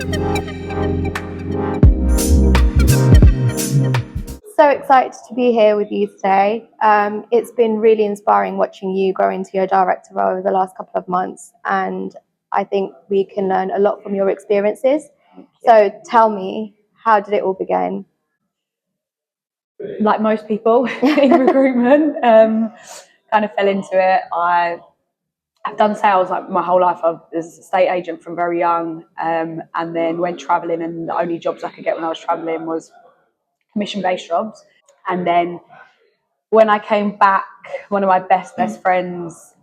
So excited to be here with you today. It's been really inspiring watching you grow into your director role over the last couple of months, and I think we can learn a lot from your experiences. So tell me, how did it all begin? Like most people in recruitment, kind of fell into it. I've done sales like my whole life. I was a estate agent from very young, and then went travelling, and the only jobs I could get when I was travelling was commission-based jobs. And then when I came back, one of my best friends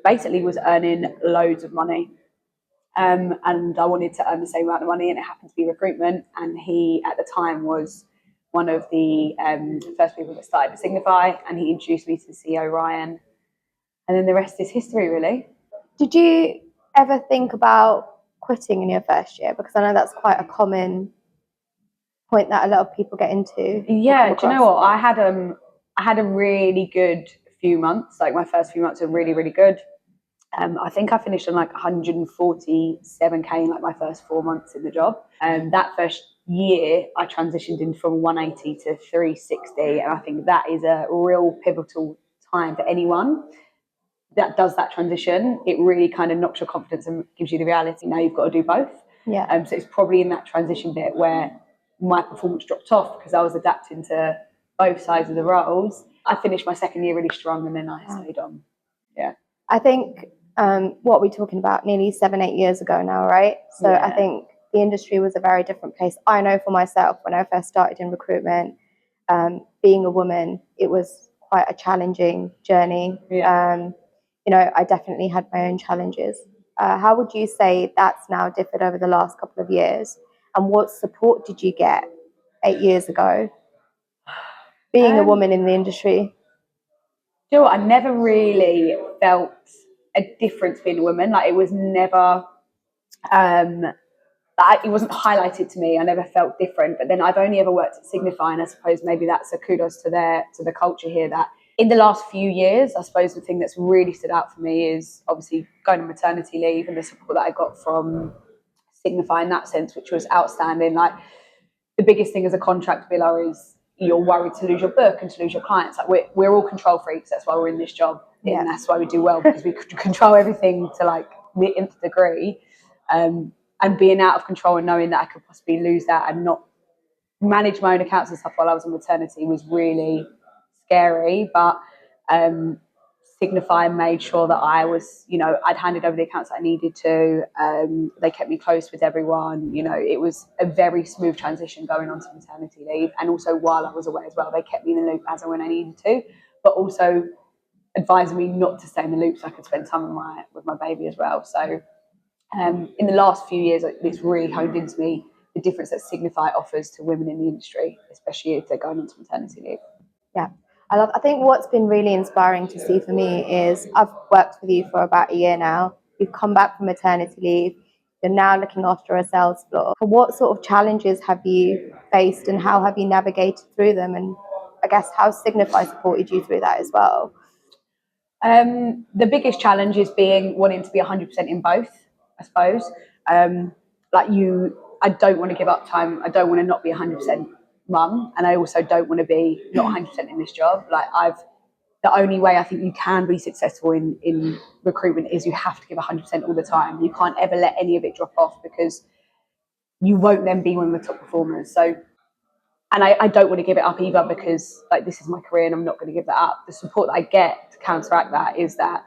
basically was earning loads of money. And I wanted to earn the same amount of money, and it happened to be recruitment. And he, at the time, was one of the first people that started at Signify, and he introduced me to the CEO, Ryan. And then the rest is history, really. Did you ever think about quitting in your first year? Because I know that's quite a common point that a lot of people get into. Yeah, do you know what? I had a really good few months. Like my first few months were really, really good. I think I finished on like 147k in like my first 4 months in the job. That first year, I transitioned in from 180 to 360, and I think that is a real pivotal time for anyone that does that transition. It really kind of knocks your confidence and gives you the reality. Now you've got to do both. Yeah. So it's probably in that transition bit where my performance dropped off because I was adapting to both sides of the roles. I finished my second year really strong, and then I stayed on. Yeah. I think what we're talking about nearly 7-8 years ago now, right? So yeah. I think the industry was a very different place. I know for myself, when I first started in recruitment, being a woman, it was quite a challenging journey. Yeah. I definitely had my own challenges. How would you say that's now differed over the last couple of years? And what support did you get 8 years ago, being a woman in the industry? You know what? I never really felt a difference being a woman. Like it was never, it wasn't highlighted to me. I never felt different. But then I've only ever worked at Signify, and I suppose maybe that's a kudos to the culture here. That in the last few years, I suppose the thing that's really stood out for me is obviously going on maternity leave and the support that I got from Signify in that sense, which was outstanding. Like the biggest thing as a contract biller is you're worried to lose your book and to lose your clients. Like we're all control freaks. That's why we're in this job, and that's why we do well, because we control everything to like the nth degree. And being out of control and knowing that I could possibly lose that and not manage my own accounts and stuff while I was on maternity was really scary. But Signify made sure that I was, I'd handed over the accounts that I needed to. They kept me close with everyone. It was a very smooth transition going on to maternity leave. And also while I was away as well, they kept me in the loop as and when I needed to, but also advising me not to stay in the loop so I could spend time with my baby as well. So in the last few years, it's really honed into me the difference that Signify offers to women in the industry, especially if they're going into maternity leave. Yeah. I think what's been really inspiring to see for me is I've worked with you for about a year now. You've come back from maternity leave. You're now looking after a sales floor. What sort of challenges have you faced, and how have you navigated through them? And I guess how Signify supported you through that as well? The biggest challenge is wanting to be 100% in both, I suppose. I don't want to give up time. I don't want to not be 100% mum, and I also don't want to be not 100% in this job. The only way I think you can be successful in recruitment is you have to give 100% all the time. You can't ever let any of it drop off, because you won't then be one of the top performers. So, and I don't want to give it up either, because this is my career and I'm not going to give that up. The support that I get to counteract that is that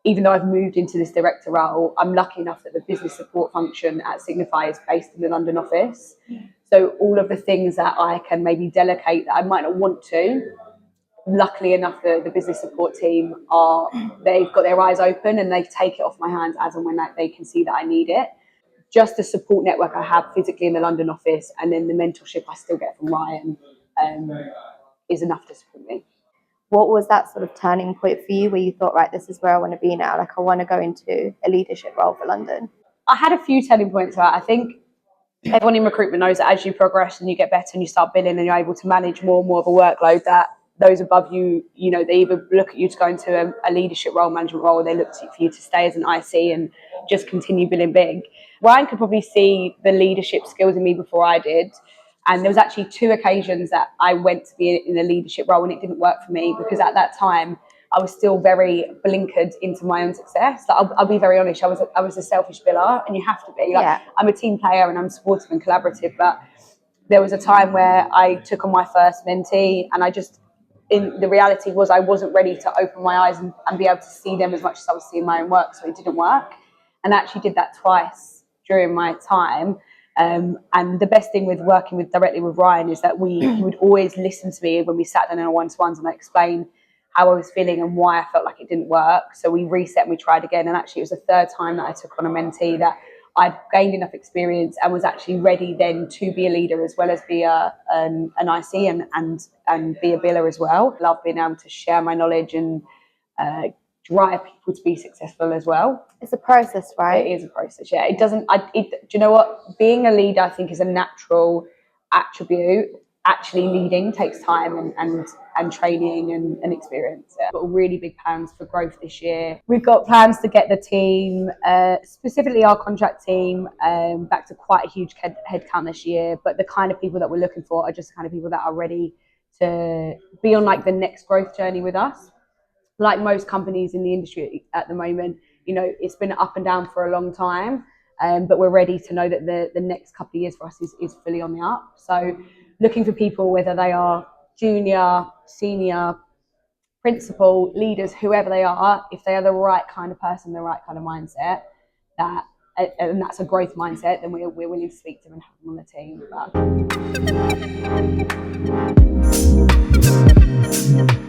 even though I've moved into this director role, I'm lucky enough that the business support function at Signify is based in the London office. So all of the things that I can maybe delegate that I might not want to, luckily enough, the business support team they've got their eyes open and they take it off my hands as and when they can see that I need it. Just the support network I have physically in the London office, and then the mentorship I still get from Ryan, is enough to support me. What was that sort of turning point for you where you thought, right, this is where I want to be now? I want to go into a leadership role for London. I had a few turning points. I think everyone in recruitment knows that as you progress and you get better and you start billing and you're able to manage more and more of a workload, that those above you, they either look at you to go into a leadership role, management role, or they look for you to stay as an IC and just continue billing big. Ryan could probably see the leadership skills in me before I did. And there was actually 2 occasions that I went to be in a leadership role and it didn't work for me, because at that time I was still very blinkered into my own success. Like, I'll be very honest, I was a selfish biller, and you have to be. Like, Yeah. I'm a team player and I'm supportive and collaborative, but there was a time where I took on my first mentee, and in the reality was I wasn't ready to open my eyes and be able to see them as much as I was seeing my own work, so it didn't work. And I actually did that twice during my time. And the best thing with working directly with Ryan is that he would always listen to me when we sat down in our one-to-ones, and I explained how I was feeling and why I felt like it didn't work. So we reset and we tried again. And actually it was the 3rd time that I took on a mentee that I'd gained enough experience and was actually ready then to be a leader as well as be an IC and be a biller as well. I love being able to share my knowledge and drive people to be successful as well. It's a process, right? It is a process, yeah. Do you know what? Being a leader, I think, is a natural attribute. Actually leading takes time and training and experience. Yeah. We've got really big plans for growth this year. We've got plans to get the team, specifically our contract team, back to quite a huge headcount this year. But the kind of people that we're looking for are just the kind of people that are ready to be on like the next growth journey with us. Like most companies in the industry at the moment, you know, it's been up and down for a long time, but we're ready to know that the next couple of years for us is fully on the up. So looking for people, whether they are junior, senior, principal, leaders, whoever they are, if they are the right kind of person, the right kind of mindset, and that's a growth mindset, then we're willing to speak to them and have them on the team. But